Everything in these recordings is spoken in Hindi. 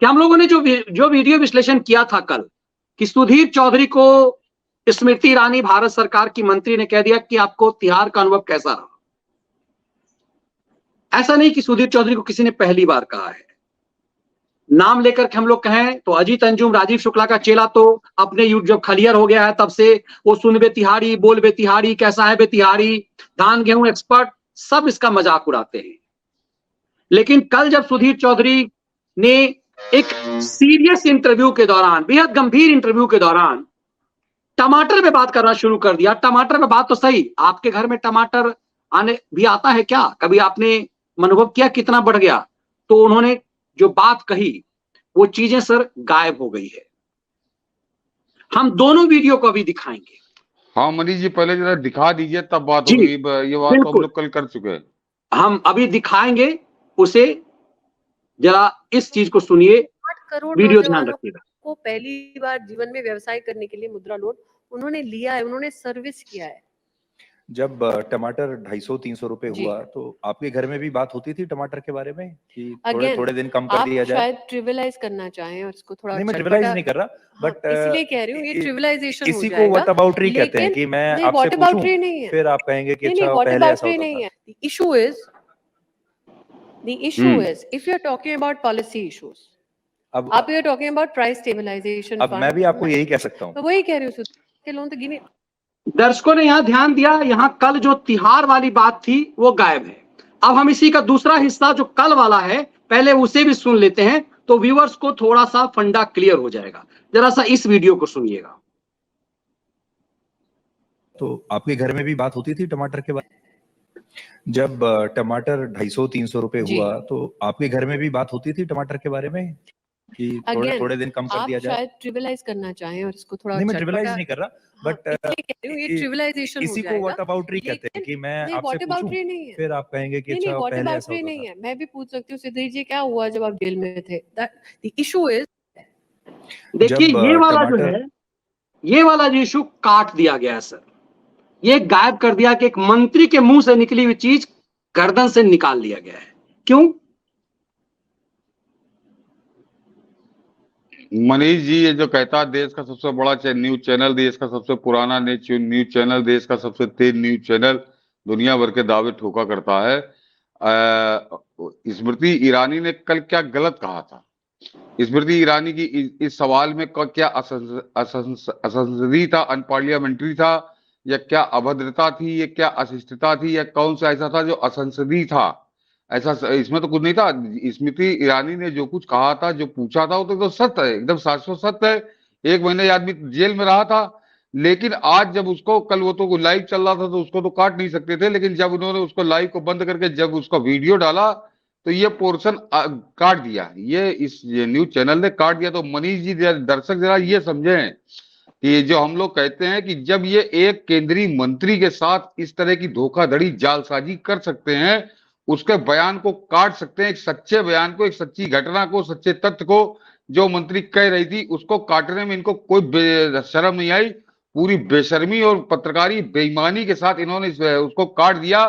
कि हम लोगों ने जो वीडियो विश्लेषण किया था कल कि सुधीर चौधरी को स्मृति ईरानी भारत सरकार की मंत्री ने कह दिया कि आपको तिहाड़ का अनुभव कैसा रहा। ऐसा नहीं कि सुधीर चौधरी को किसी ने पहली बार कहा है। नाम लेकर के हम लोग कहें तो अजीत अंजुम, राजीव शुक्ला का चेला तो अपने जब खलियर हो गया है तब से वो सुन बे तिहाड़ी, बोल बे तिहाड़ी, कैसा है बे तिहाड़ी, धान गेहूं एक्सपर्ट, सब इसका मजाक उड़ाते हैं। लेकिन कल जब सुधीर चौधरी ने एक सीरियस इंटरव्यू के दौरान, बेहद गंभीर इंटरव्यू के दौरान टमाटर पे बात करना शुरू कर दिया। टमाटर पे बात तो सही, आपके घर में टमाटर आने भी आता है क्या? कभी आपने अनुभव किया कितना बढ़ गया? तो उन्होंने जो बात कही वो चीजें सर गायब हो गई है। हम दोनों वीडियो को अभी दिखाएंगे। हाँ मनीष जी, पहले जरा दिखा दीजिए तब बात होगी। ये बात तो हम लोग कल कर चुके हैं। हम अभी दिखाएंगे उसे, जरा इस चीज को सुनिए, वीडियो ध्यान रखिएगा। को पहली बार जीवन में व्यवसाय करने के लिए मुद्रा लोन उन्होंने लिया है, उन्होंने सर्विस किया है। जब टमाटर 250-300 रुपए हुआ तो आपके घर में भी बात होती थी टमाटर के बारे में कि थोड़े दिन कम कर दिया जाए? शायद ट्रिविलाइज करना चाहें और इसको थोड़ा, नहीं मैं ट्रिविलाइज नहीं कर रहा, बट इसलिए कह रही हूँ ये ट्रिविलाइजेशन हो किसी जाएगा। को व्हाट अबाउट री कहते हैं कि मैं आपसे पूछूं, फिर आप कहेंगे कि अच्छा पहले ऐसा होता था। The issue is if you are talking about policy issues, अब आप you are talking about price stabilization अब मैं भी आपको यही कह सकता हूँ। तो वही कह रही हूँ के लोन तो गिने। दर्शकों ने यहाँ ध्यान दिया, यहाँ कल जो तिहाड़ वाली बात थी वो गायब है। अब हम इसी का दूसरा हिस्सा जो कल वाला है पहले उसे भी सुन लेते हैं तो व्यूअर्स को थोड़ा सा फंडा क्लियर हो जाएगा। जरा सा इस वीडियो को सुनिएगा। तो आपके घर में भी बात होती थी टमाटर के बारे में? जब टमाटर 250-300 रुपए हुआ तो आपके घर में भी बात होती थी टमाटर के बारे में कि थोड़े दिन कम कर दिया जाए? शायद ट्रिविलाइज करना चाहें और इसको थोड़ा, नहीं मैं ट्रिविलाइज नहीं कर रहा, बट ये ट्रिविलाइजेशन हो किसी को व्हाट अबाउट री कहते हैं कि मैं आपसे पूछूं, फिर आप कहेंगे कि अच्छा पहले ऐसा होता नहीं है। मैं भी पूछ सकती हूँ सुधीर जी क्या हुआ जब आप जेल में थे? द इशू इज, देखिए ये वाला जो है, ये वाला जो इशू काट दिया गया है सर, ये गायब कर दिया कि एक मंत्री के मुंह से निकली हुई चीज गर्दन से निकाल लिया गया है। क्यों? मनीष जी, ये जो कहता है देश का सबसे बड़ा न्यूज चैनल, देश का सबसे पुराना न्यूज चैनल, देश का सबसे तेज न्यूज चैनल दुनिया भर के दावे ठोका करता है। स्मृति ईरानी ने कल क्या गलत कहा था? स्मृति ईरानी की इस सवाल में क्या असंसदीय था, अनपार्लियामेंट्री था, या क्या अभद्रता थी, या क्या अशिष्टता थी, या कौन सा ऐसा था जो असंसदीय था? ऐसा इसमें तो कुछ नहीं था। स्मृति ईरानी ने जो कुछ कहा था, जो पूछा था, वो तो सत्य है, एकदम शाश्वत सत्य है। 1 महीने आदमी जेल में रहा था, लेकिन आज जब उसको, कल वो तो लाइव चल रहा था तो उसको तो काट नहीं सकते थे, लेकिन जब उन्होंने उसको लाइव को बंद करके जब उसका वीडियो डाला तो ये पोर्शन काट दिया, ये न्यूज चैनल ने काट दिया। तो मनीष जी, दर्शक जरा ये समझें कि जो हम लोग कहते हैं कि जब ये एक केंद्रीय मंत्री के साथ इस तरह की धोखाधड़ी, जालसाजी कर सकते हैं, उसके बयान को काट सकते हैं, एक सच्चे बयान को, एक सच्ची घटना को, सच्चे तथ्य को जो मंत्री कह रही थी उसको काटने में इनको कोई शर्म नहीं आई। पूरी बेशर्मी और पत्रकारी बेईमानी के साथ इन्होंने उसको काट दिया।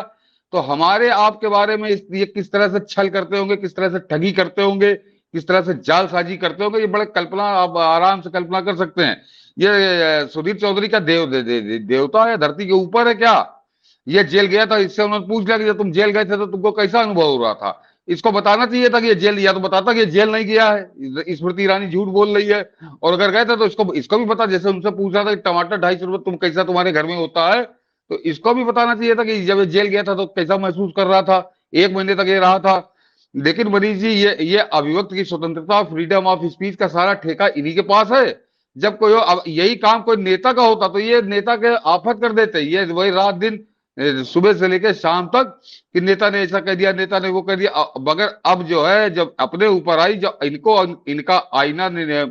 तो हमारे आपके बारे में ये किस तरह से छल करते होंगे, किस तरह से ठगी करते होंगे, किस तरह से जालसाजी करते होंगे, ये बड़े कल्पना, आप आराम से कल्पना कर सकते हैं। ये सुधीर चौधरी का देवता है, धरती के ऊपर है क्या? ये जेल गया था, इससे उन्होंने पूछ लिया कि जब तुम जेल गए थे तो तुमको कैसा अनुभव हो रहा था? इसको बताना चाहिए था कि ये जेल, या तो बताता कि ये जेल नहीं गया है, स्मृति ईरानी झूठ बोल रही है, और अगर गए थे तो इसको भी बता। जैसे उनसे पूछ रहा था कि टमाटर 250 रुपए तुम कैसा तुम्हारे घर में होता है, तो इसको भी बताना चाहिए था कि जब जेल गया था तो कैसा महसूस कर रहा था, 1 महीने तक ये रहा था। लेकिन मनीष जी, ये अभिव्यक्ति की स्वतंत्रता, फ्रीडम ऑफ स्पीच का सारा ठेका इन्हीं के पास है। जब कोई यही काम कोई नेता का होता तो ये नेता के आफत कर देते, ये वही रात दिन सुबह से लेकर शाम तक कि नेता ने ऐसा कह दिया, नेता ने वो कह दिया। मगर अब जो है, जब अपने ऊपर आई, जब इनका आईना ने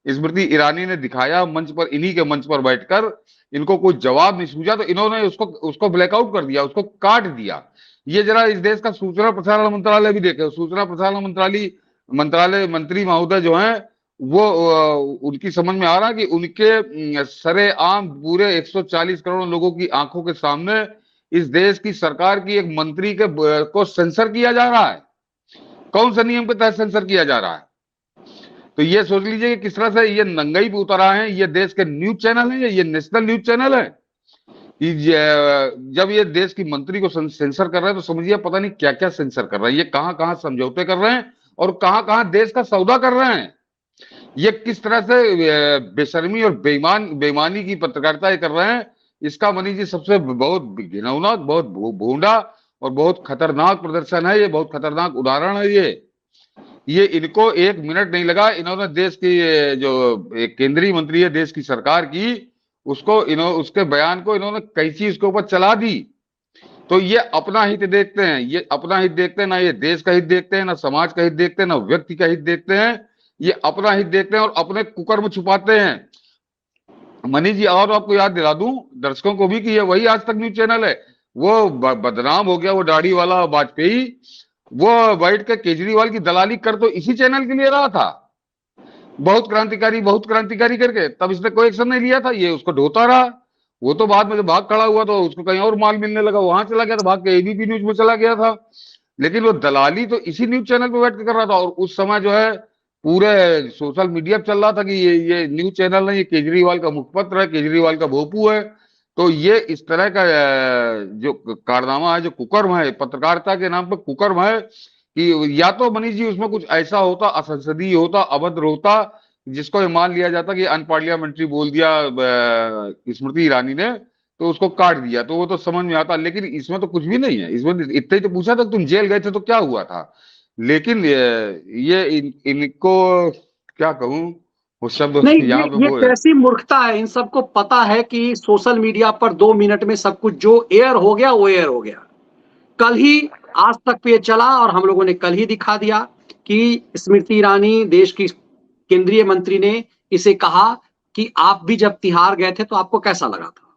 स्मृति ईरानी ने दिखाया मंच पर, इन्हीं के मंच पर बैठकर इनको कोई जवाब नहीं सूझा, तो इन्होंने उसको ब्लैकआउट कर दिया, उसको काट दिया। ये जरा इस देश का सूचना प्रसारण मंत्रालय भी देखे। सूचना प्रसारण मंत्रालय मंत्री महोदय जो हैं, वो उनकी समझ में आ रहा है कि उनके सरेआम पूरे 140 करोड़ लोगों की आंखों के सामने इस देश की सरकार की एक मंत्री को सेंसर किया जा रहा है। कौन से नियम के तहत सेंसर किया जा रहा है? तो ये सोच लीजिए कि किस तरह से ये नंगाई पे उतर आए हैं। ये देश के न्यूज चैनल है, ये नेशनल न्यूज चैनल है कि जब ये देश की मंत्री को सेंसर कर रहे हैं तो समझिए पता नहीं क्या क्या सेंसर कर रहे हैं, ये कहां कहां समझौते कर रहे हैं और कहां कहां देश का सौदा कर रहे हैं। ये किस तरह से बेशर्मी और बेईमानी की पत्रकारिता ये कर रहे हैं, इसका मनीष जी सबसे बहुत घिनौना, बहुत भूंडा और बहुत खतरनाक प्रदर्शन है। ये बहुत खतरनाक उदाहरण है। ये इनको 1 मिनट नहीं लगा, इन्होंने देश की जो एक केंद्रीय मंत्री है देश की सरकार की, उसके बयान को इन्होंने कैंची उसके ऊपर चला दी। तो ये अपना हित देखते हैं, ये अपना हित देखते हैं, ना ये देश का हित देखते हैं, ना समाज का हित देखते हैं, ना व्यक्ति का हित देखते हैं। ये अपना हित देखते हैं और अपने कुकर्म छुपाते हैं। मनीष जी और आपको याद दिला दूं दर्शकों को भी कि ये वही आज तक न्यूज चैनल है। वो बदनाम हो गया वो दाढ़ी वाला वाजपेयी, वो बैठ के केजरीवाल की दलाली कर तो इसी चैनल के लिए रहा था, बहुत क्रांतिकारी करके। तब इसने कोई एक्शन नहीं लिया था, ये उसको ढोता रहा। वो तो बाद में जब भाग खड़ा हुआ तो उसको कहीं और माल मिलने लगा, वहां चला गया, तो भाग के एबीपी न्यूज में चला गया था। लेकिन वो दलाली तो इसी न्यूज चैनल पे बैठ के कर रहा था। और उस समय जो है पूरे सोशल मीडिया पे चल रहा था कि ये न्यूज चैनल नहीं, ये केजरीवाल का मुखपत्र है, केजरीवाल का भोपू है। तो ये इस तरह का जो कारनामा है, जो कुकर्म है, पत्रकारिता के नाम पर कुकर्म है कि या तो मनीष जी उसमें कुछ ऐसा होता, असंसदीय होता, अभद्र होता, जिसको ये मान लिया जाता कि अनपार्लियामेंट्री बोल दिया स्मृति ईरानी ने तो उसको काट दिया, तो वो तो समझ में आता। लेकिन इसमें तो कुछ भी नहीं है। इसमें इतने ही तो पूछा था तुम जेल गए थे तो क्या हुआ था। लेकिन इनको क्या कहूं, वो शब्द नहीं, यहाँ पे ये वो कैसी मूर्खता है। इन सबको पता है कि सोशल मीडिया पर 2 मिनट में सब कुछ जो एयर हो गया वो एयर हो गया। कल ही आज तक पे चला और हम लोगों ने कल ही दिखा दिया कि स्मृति ईरानी देश की केंद्रीय मंत्री ने इसे कहा कि आप भी जब तिहाड़ गए थे तो आपको कैसा लगा था।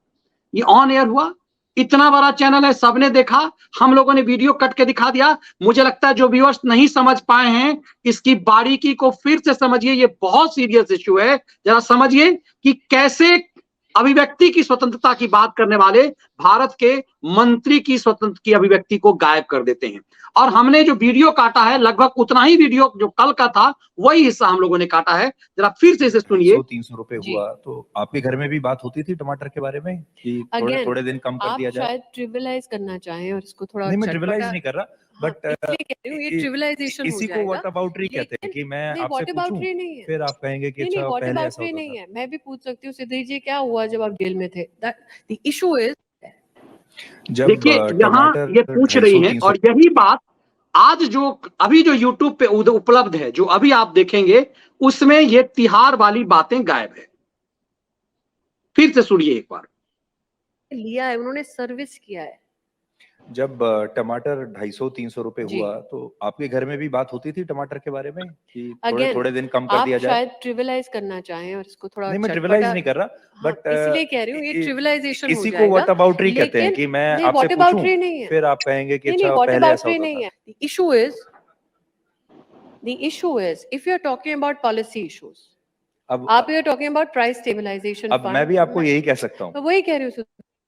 ये ऑन एयर हुआ, इतना बड़ा चैनल है, सबने देखा, हम लोगों ने वीडियो कट के दिखा दिया। मुझे लगता है जो व्यूअर्स नहीं समझ पाए हैं इसकी बारीकी को फिर से समझिए, ये बहुत सीरियस इश्यू है। जरा समझिए कि कैसे अभिव्यक्ति की स्वतंत्रता की बात करने वाले भारत के मंत्री की स्वतंत्र की अभिव्यक्ति को गायब कर देते हैं। और हमने जो वीडियो काटा है लगभग उतना ही वीडियो जो कल का था वही हिस्सा हम लोगों ने काटा है। जरा फिर से इसे सुनिए। 300 रुपए हुआ तो आपके घर में भी बात होती थी टमाटर के बारे में कि थोड़े दिन कम कर दिया जाए। आप शायद ट्रिविलाइज करना चाहें और इसको थोड़ा नहीं, मैं ट्रिविलाइज नहीं कर रहा, बट ये ट्रिविलाइजेशन इसी को व्हाट अबाउटरी कहते हैं कि मैं आपसे पूछूं, फिर आप कहेंगे कि अच्छा पहले ऐसा होता नहीं है। मैं भी पूछ सकती हूँ सिद्धि जी, क्या हुआ जब आप जेल में थे। द इशू इज, देखिए यहाँ ये पूछ रही हैं और यही बात आज जो अभी जो YouTube पे उपलब्ध है, जो अभी आप देखेंगे उसमें ये तिहाड़ वाली बातें गायब है। फिर से सुनिए एक बार। लिया है उन्होंने, सर्विस किया है। जब टमाटर 250-300 रुपए हुआ तो आपके घर में भी बात होती थी टमाटर के बारे में कि थोड़े दिन कम कर दिया जाए। आप शायद ट्रिविलाइज करना चाहें और इसको थोड़ा, नहीं, मैं ट्रिविलाइज नहीं कर रहा, बट इसलिए कह रही हूँ ये ट्रिविलाइजेशन हो इसी जाएगा। को व्हाट अबाउटरी कहते हैं कि मैं आपसे पूछूं, फिर आप कहेंगे कि अच्छा पहले ऐसा होता था। The issue is if you are talking about policy issues, अब आप you are talking about price stabilization अब मैं भी आपको यही कह सकता हूँ। तो वही कह रही हूँ।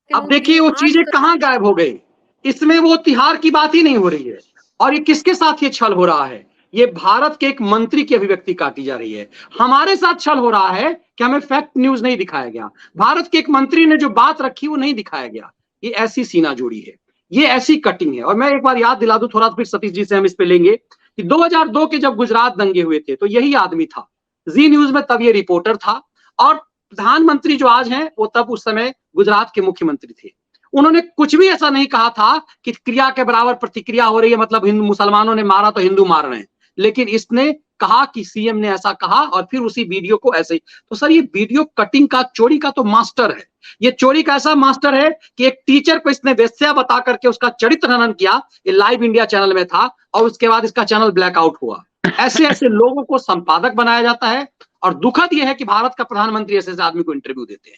अब देखिए वो चीजें कहाँ गायब हो गई। इसमें वो तिहाड़ की बात ही नहीं हो रही है। और ये किसके साथ ये छल हो रहा है, ये भारत के एक मंत्री की अभिव्यक्ति काटी जा रही है। हमारे साथ छल हो रहा है कि हमें फैक्ट न्यूज नहीं दिखाया गया, भारत के एक मंत्री ने जो बात रखी वो नहीं दिखाया गया। ये ऐसी सीना जोड़ी है, ये ऐसी कटिंग है। और मैं एक बार याद दिला दूं थोड़ा, फिर सतीश जी से हम इस पे लेंगे कि 2002 के जब गुजरात दंगे हुए थे तो यही आदमी था जी न्यूज में, तब ये रिपोर्टर था। और प्रधानमंत्री जो आज हैं वो तब उस समय गुजरात के मुख्यमंत्री थे। उन्होंने कुछ भी ऐसा नहीं कहा था कि क्रिया के बराबर प्रतिक्रिया हो रही है, मतलब हिंदू मुसलमानों ने मारा तो हिंदू मार रहे हैं। लेकिन इसने कहा कि सीएम ने ऐसा कहा और फिर उसी वीडियो को ऐसे ही। तो सर ये वीडियो कटिंग का, चोरी का तो मास्टर है। ये चोरी का ऐसा मास्टर है कि एक टीचर को इसने वेश्या बता करके उसका चरित्र हनन किया। ये लाइव इंडिया चैनल में था और उसके बाद इसका चैनल ब्लैकआउट हुआ। ऐसे ऐसे लोगों को संपादक बनाया जाता है। और दुखद यह है कि भारत का प्रधानमंत्री ऐसे आदमी को इंटरव्यू देते हैं।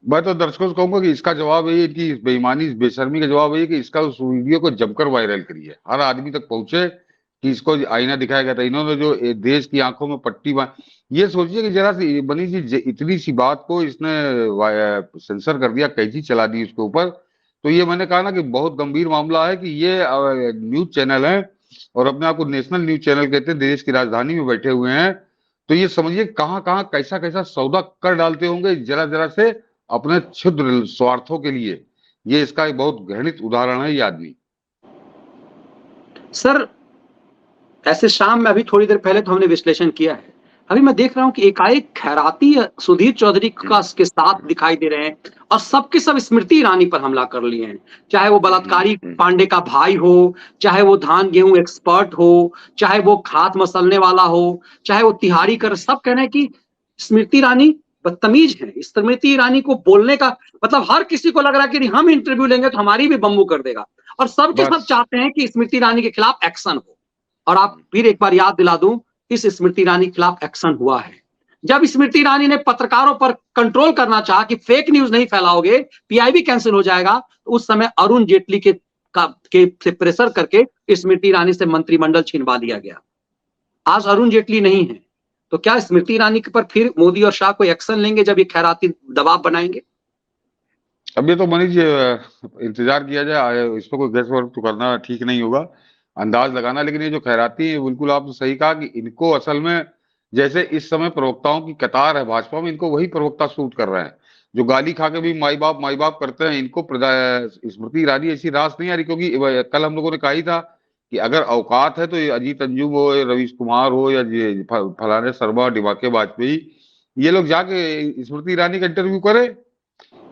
मैं तो दर्शकों से कहूंगा कि इसका जवाब है कि इस बेईमानी, इस बेशर्मी का जवाब है कि इसका उस वीडियो को जमकर वायरल करिए, हर आदमी तक पहुंचे कि इसको आईना दिखाया गया था। इन्होंने जो देश की आंखों में पट्टी ये सोचिए कि जरा सी बनी जी इतनी सी बात को इसने सेंसर कर दिया, कैंची चला दी उसके ऊपर। तो ये मैंने कहा ना कि बहुत गंभीर मामला है कि ये न्यूज चैनल है और अपने आप को नेशनल न्यूज चैनल कहते हैं, देश की राजधानी में बैठे हुए हैं, तो ये समझिए कहाँ कहाँ कैसा कैसा सौदा कर डालते होंगे जरा जरा से अपने क्षुद्र स्वार्थों के लिए। ये इसका एक बहुत घृणित उदाहरण है ये आदमी। सर ऐसे शाम में अभी थोड़ी देर पहले तो हमने विश्लेषण किया है, अभी मैं देख रहा हूं कि एकाएक खैराती सुधीर चौधरी का के साथ दिखाई दे रहे हैं और सबके सब स्मृति ईरानी पर हमला कर लिए हैं। चाहे वो बलात्कारी पांडे का भाई हो, चाहे वो धान गेहूं एक्सपर्ट हो, चाहे वो खाद मसलने वाला हो, चाहे वो तिहाड़ी कर, सब कह रहे हैं कि स्मृति ईरानी बदतमीज है। स्मृति ईरानी को बोलने का मतलब हर किसी को लग रहा है कि हम इंटरव्यू लेंगे तो हमारी भी बम्बू कर देगा, और सबके सब चाहते हैं कि स्मृति ईरानी के खिलाफ एक्शन हो। और आप फिर एक बार याद दिला दूं, इस स्मृति ईरानी के खिलाफ एक्शन हुआ है। जब स्मृति ईरानी ने पत्रकारों पर कंट्रोल करना चाहा कि फेक न्यूज नहीं फैलाओगे, पीआईबी कैंसिल हो जाएगा, तो उस समय अरुण जेटली से प्रेशर करके स्मृति ईरानी से मंत्रिमंडल छीनवा लिया गया। आज अरुण जेटली नहीं है, तो क्या स्मृति ईरानी पर फिर मोदी और शाह कोई एक्शन लेंगे जब ये खैराती दबाव बनाएंगे? अब ये तो मनीष इंतजार किया जाए, इस पर कोई गैस वर्क तो करना ठीक नहीं होगा, अंदाज लगाना। लेकिन ये जो खैराती है, बिल्कुल आपने सही कहा कि इनको असल में जैसे इस समय प्रवक्ताओं की कतार है भाजपा में, इनको वही प्रवक्ता सूट कर रहे हैं जो गाली खा के भी माई बाप करते हैं। इनको स्मृति ईरानी ऐसी रास नहीं आ रही, क्योंकि कल हम लोगों ने कहा ही था कि अगर औकात है तो ये अजीत अंजुम हो या रवीश कुमार हो या फलाने शर्मा दिमाके वाजपेयी, ये लोग जाके स्मृति ईरानी का इंटरव्यू करे।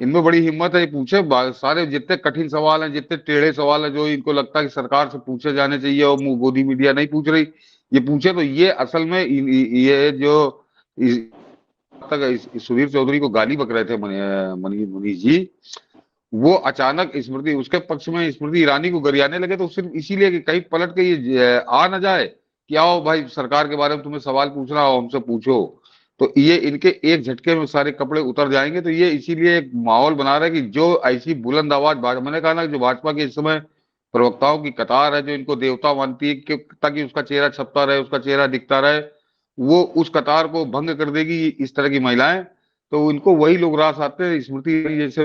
इनमें बड़ी हिम्मत है, ये पूछे सारे जितने कठिन सवाल हैं, जितने टेढ़े सवाल हैं जो इनको लगता है कि सरकार से पूछे जाने चाहिए और मोदी मीडिया नहीं पूछ रही, ये पूछे। तो ये असल में ये जो सुधीर चौधरी को गाली बक रहे थे मनीष जी, वो अचानक स्मृति उसके पक्ष में स्मृति ईरानी को गरियाने लगे, तो सिर्फ इसीलिए कि कहीं पलट के ये आ न जाए कि आओ भाई सरकार के बारे में तुम्हें सवाल पूछना हो हमसे पूछो, तो ये इनके एक झटके में सारे कपड़े उतर जाएंगे। तो ये इसीलिए एक माहौल बना रहा है कि जो ऐसी बुलंद आवाज मैंने कहा ना, जो भाजपा के इस समय प्रवक्ताओं की कतार है जो इनको देवता मानती है कि ताकि उसका चेहरा छपता रहे, उसका चेहरा दिखता रहे, वो उस कतार को भंग कर देगी इस तरह की महिलाएं। तो इनको वही लोग रास आते हैं। स्मृति जैसे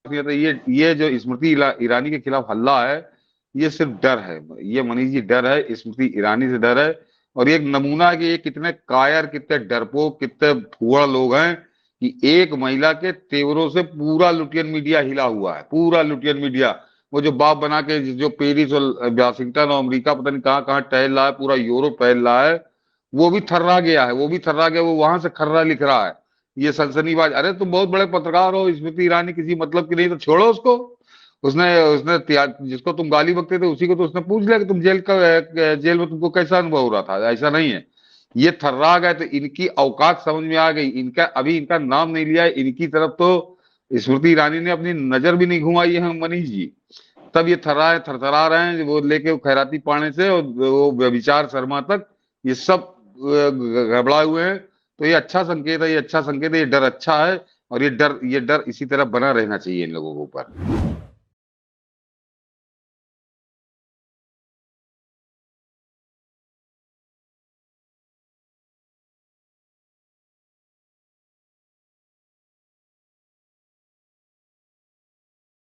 ये जो स्मृति ईरानी के खिलाफ हल्ला है, ये सिर्फ डर है, ये मनीष जी डर है, स्मृति ईरानी से डर है। और ये एक नमूना है कि ये कितने कायर, कितने डरपोक, कितने फुआ लोग हैं कि एक महिला के तेवरों से पूरा लुटियन मीडिया हिला हुआ है, पूरा लुटियन मीडिया। वो जो बाप बना के जो पेरिस और वाशिंगटन और अमेरिका पता नहीं कहाँ कहाँ टहल रहा है, पूरा यूरोप टहल रहा है, वो भी थर्रा गया है, वो वहां से खर्रा लिख रहा है। ये सनसनीबाज, अरे तुम बहुत बड़े पत्रकार हो, स्मृति ईरानी किसी मतलब की नहीं तो छोड़ो उसको। उसने जिसको तुम गाली बकते थे उसी को तो उसने पूछ लिया कि तुम जेल में तुमको कैसा अनुभव हो रहा था। ऐसा नहीं है, ये थर्रा गए तो इनकी औकात समझ में आ गई। इनका नाम नहीं लिया, इनकी तरफ तो स्मृति ईरानी ने अपनी नजर भी नहीं घुमाई है मनीष जी, तब ये थरथरा रहे हैं। वो लेके खैराती पाने से और वो व्यभिचार शर्मा तक ये सब घबराए हुए हैं। तो ये अच्छा संकेत है, ये डर अच्छा है, और ये डर इसी तरह बना रहना चाहिए इन लोगों के ऊपर।